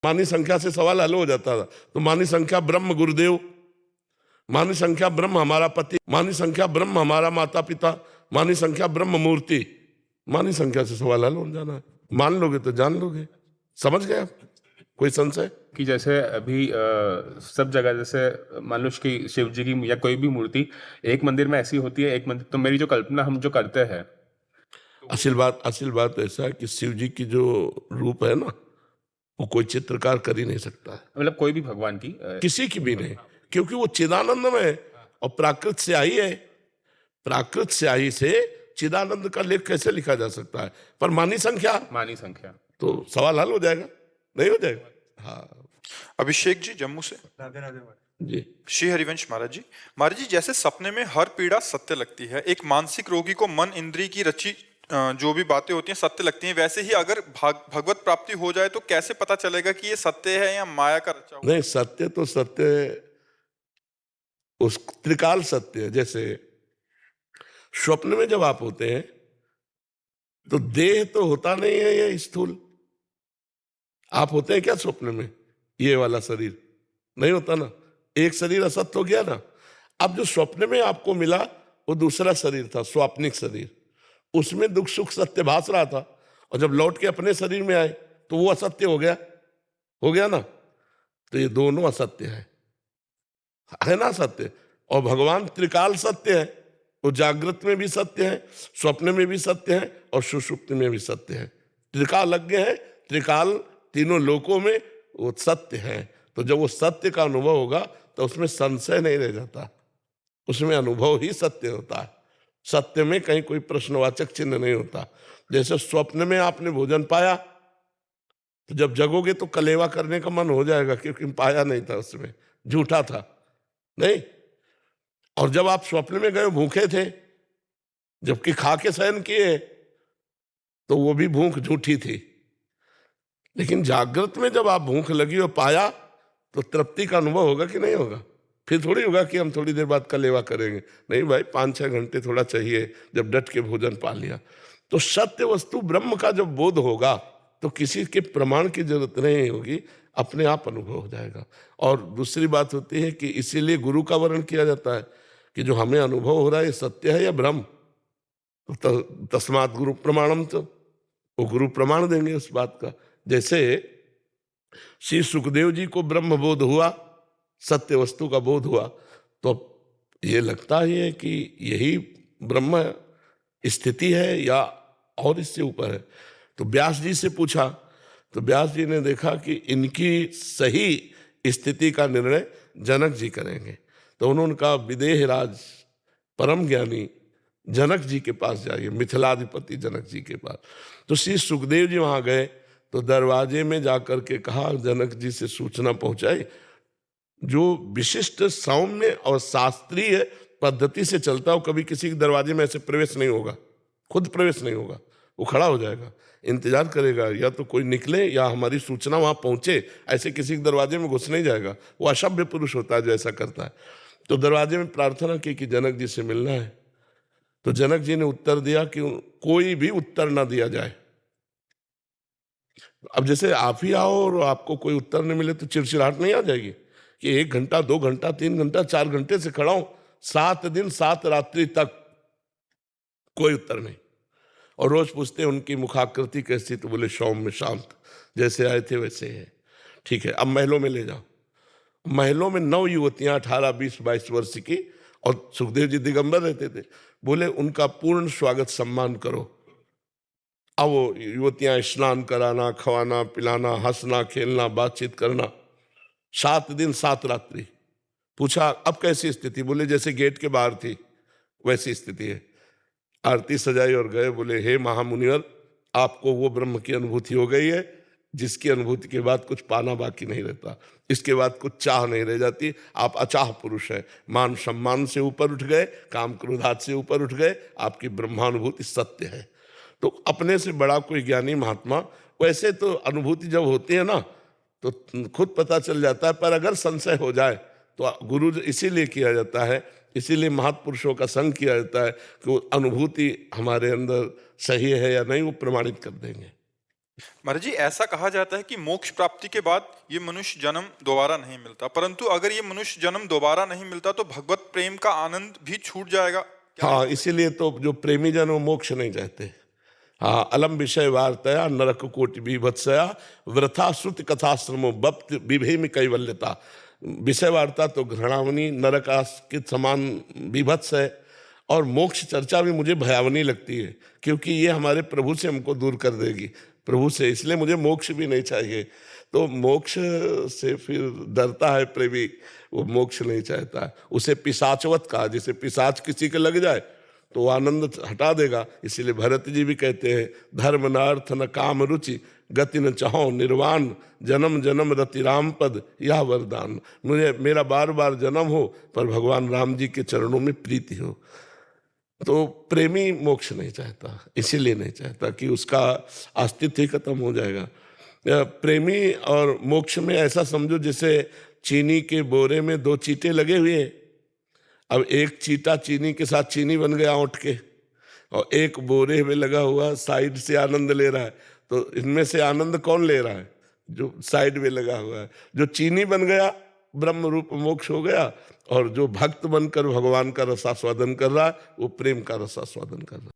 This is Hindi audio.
मानी संख्या से सवाल हल हो जाता था। तो मानी संख्या ब्रह्म गुरुदेव, मानी संख्या ब्रह्म हमारा पति, मानी संख्या ब्रह्म हमारा माता पिता, मानी संख्या ब्रह्म मूर्ति। मानी संख्या से सवाल हल हो जाना है। मान लोगे तो जान लोगे। समझ गए आप? कोई संशय? कि जैसे अभी सब जगह जैसे मान लो कि शिव जी की या कोई भी मूर्ति एक मंदिर में ऐसी होती है, एक मंदिर, तो मेरी जो कल्पना हम जो करते हैं, असल बात ऐसा है कि शिव जी की जो रूप है ना, वो कोई चित्रकार कर ही नहीं सकता है, मतलब कोई भी भगवान की किसी की भी नहीं, क्योंकि वो चिदानंद में है और प्राकृत से आई है। प्राकृत से आई से चिदानंद का लेख कैसे लिखा जा सकता है? पर मानी संख्या मानी संख्या। तो सवाल हल हो जाएगा, नहीं हो जाएगा? हाँ अभिषेक जी जम्मू से। राधे राधे महाराज। जी। श्री हरिवंश महाराज जी जैसे सपने में हर पीड़ा सत्य लगती है, एक मानसिक रोगी को मन इंद्रिय की रची जो भी बातें होती हैं सत्य लगती हैं, वैसे ही अगर भगवत प्राप्ति हो जाए तो कैसे पता चलेगा कि ये सत्य है या माया का रचा हुआ? नहीं, सत्य तो सत्य, उस त्रिकाल सत्य है। जैसे स्वप्न में जब आप होते हैं तो देह तो होता नहीं है ये स्थूल। आप होते हैं क्या स्वप्न में? ये वाला शरीर नहीं होता ना, एक शरीर असत्य हो गया ना। अब जो स्वप्न में आपको मिला वो दूसरा शरीर था, स्वाप्निक शरीर, उसमें दुख सुख सत्य भास रहा था, और जब लौट के अपने शरीर में आए तो वो असत्य हो गया ना। तो ये दोनों असत्य है ना सत्य। और भगवान त्रिकाल सत्य है, वो जागृत में भी सत्य है, स्वप्न में भी सत्य है और सुषुप्ति में भी सत्य है। त्रिकालज्ञ है, त्रिकाल तीनों लोकों में वो सत्य है। तो जब वो सत्य का अनुभव होगा तो उसमें संशय नहीं रह जाता, उसमें अनुभव ही सत्य होता है। सत्य में कहीं कोई प्रश्नवाचक चिन्ह नहीं होता। जैसे स्वप्न में आपने भोजन पाया तो जब जगोगे तो कलेवा करने का मन हो जाएगा, क्योंकि पाया नहीं था, उसमें झूठा था नहीं। और जब आप स्वप्न में गए भूखे थे, जबकि खा के शयन किए, तो वो भी भूख झूठी थी। लेकिन जागृत में जब आप भूख लगी और पाया तो तृप्ति का अनुभव होगा कि नहीं होगा? फिर थोड़ी होगा कि हम थोड़ी देर बाद कलेवा करेंगे, नहीं भाई, 5-6 घंटे थोड़ा चाहिए जब डट के भोजन पा लिया। तो सत्य वस्तु ब्रह्म का जब बोध होगा तो किसी के प्रमाण की जरूरत नहीं होगी, अपने आप अनुभव हो जाएगा। और दूसरी बात होती है कि इसीलिए गुरु का वर्ण किया जाता है कि जो हमें अनुभव हो रहा है ये सत्य है या भ्रम। तो तस्मात् गुरु प्रमाणम, तो वो गुरु प्रमाण देंगे उस बात का। जैसे श्री सुखदेव जी को ब्रह्म बोध हुआ, सत्य वस्तु का बोध हुआ, तो ये लगता ही है कि यही ब्रह्म स्थिति है या और इससे ऊपर है। तो व्यास जी से पूछा तो व्यास जी ने देखा कि इनकी सही स्थिति का निर्णय जनक जी करेंगे। तो उन्होंने कहा विदेह राज परम ज्ञानी जनक जी के पास जाइए, मिथिलाधिपति जनक जी के पास। तो श्री सुखदेव जी वहां गए तो दरवाजे में जाकर के कहा, जनक जी से सूचना पहुंचाई, जो विशिष्ट सौम्य और शास्त्रीय पद्धति से चलता हो, कभी किसी के दरवाजे में ऐसे प्रवेश नहीं होगा, खुद प्रवेश नहीं होगा, वो खड़ा हो जाएगा, इंतजार करेगा या तो कोई निकले या हमारी सूचना वहां पहुंचे। ऐसे किसी के दरवाजे में घुस नहीं जाएगा, वो असभ्य पुरुष होता है जो ऐसा करता है। तो दरवाजे में प्रार्थना की कि जनक जी से मिलना है। तो जनक जी ने उत्तर दिया कि कोई भी उत्तर ना दिया जाए। अब जैसे आप ही आओ और आपको कोई उत्तर नहीं मिले तो चिड़चिड़ाहट नहीं आ जाएगी कि 1 घंटा 2 घंटा 3 घंटा 4 घंटे से खड़ा हूं, 7 दिन 7 रात्रि तक कोई उत्तर नहीं। और रोज पूछते हैं उनकी मुखाकृति कैसी, तो बोले सौम्य शांत, जैसे आए थे वैसे है। ठीक है, अब महलों में ले जाओ। महलों में 9 युवतियां 18, 20, 22 वर्ष की, और सुखदेव जी दिगंबर रहते थे। बोले उनका पूर्ण स्वागत सम्मान करो। अब वो युवतियां स्नान कराना, खवाना पिलाना, हंसना खेलना, बातचीत करना, 7 दिन 7 रात्रि। पूछा अब कैसी स्थिति? बोले जैसे गेट के बाहर थी वैसी स्थिति है। आरती सजाई और गए। बोले हे महामुनिवर, आपको वो ब्रह्म की अनुभूति हो गई है जिसकी अनुभूति के बाद कुछ पाना बाकी नहीं रहता, इसके बाद कुछ चाह नहीं रह जाती। आप अचाह पुरुष है, मान सम्मान से ऊपर उठ गए, काम क्रोधात से ऊपर उठ गए, आपकी ब्रह्मानुभूति सत्य है। तो अपने से बड़ा कोई ज्ञानी महात्मा, वैसे तो अनुभूति जब होती है ना तो खुद पता चल जाता है, पर अगर संशय हो जाए तो गुरु इसीलिए किया जाता है, इसीलिए महापुरुषों का संग किया जाता है कि वो अनुभूति हमारे अंदर सही है या नहीं वो प्रमाणित कर देंगे। महाराज जी, ऐसा कहा जाता है कि मोक्ष प्राप्ति के बाद ये मनुष्य जन्म दोबारा नहीं मिलता, परंतु अगर ये मनुष्य जन्म दोबारा नहीं मिलता तो भगवत प्रेम का आनंद भी छूट जाएगा क्या? हाँ, इसीलिए तो जो प्रेमी जन वो मोक्ष नहीं चाहते। हाँ, अलम विषय वार्तया नरक कोटि बीभत्सया वृथा श्रुति कथाश्रमो बप्त विभेम कैवल्यता। विषय वार्ता तो घृणावनी नरकास के समान बीभत्स है, और मोक्ष चर्चा भी मुझे भयावनी लगती है, क्योंकि ये हमारे प्रभु से हमको दूर कर देगी, प्रभु से, इसलिए मुझे मोक्ष भी नहीं चाहिए। तो मोक्ष से फिर डरता है प्रेमी, वो मोक्ष नहीं चाहता। उसे पिशाचवत कहा, जैसे पिशाच किसी के लग जाए तो वो आनंद हटा देगा। इसीलिए भरत जी भी कहते हैं, धर्म न अर्थ न काम रुचि गति न चाहो निर्वाण जन्म जन्म रति राम पद यह वरदान। मुझे मेरा बार बार जन्म हो पर भगवान राम जी के चरणों में प्रीति हो। तो प्रेमी मोक्ष नहीं चाहता, इसीलिए नहीं चाहता कि उसका अस्तित्व ही खत्म हो जाएगा। प्रेमी और मोक्ष में ऐसा समझो जैसे चीनी के बोरे में दो चींटे लगे हुए हैं। अब एक चींटा चीनी के साथ चीनी बन गया उठ के, और एक बोरे में लगा हुआ साइड से आनंद ले रहा है। तो इनमें से आनंद कौन ले रहा है? जो साइड में लगा हुआ है। जो चीनी बन गया ब्रह्म रूप मोक्ष हो गया, और जो भक्त बनकर भगवान का रसास्वादन कर रहा है वो प्रेम का रसास्वादन कर रहा है।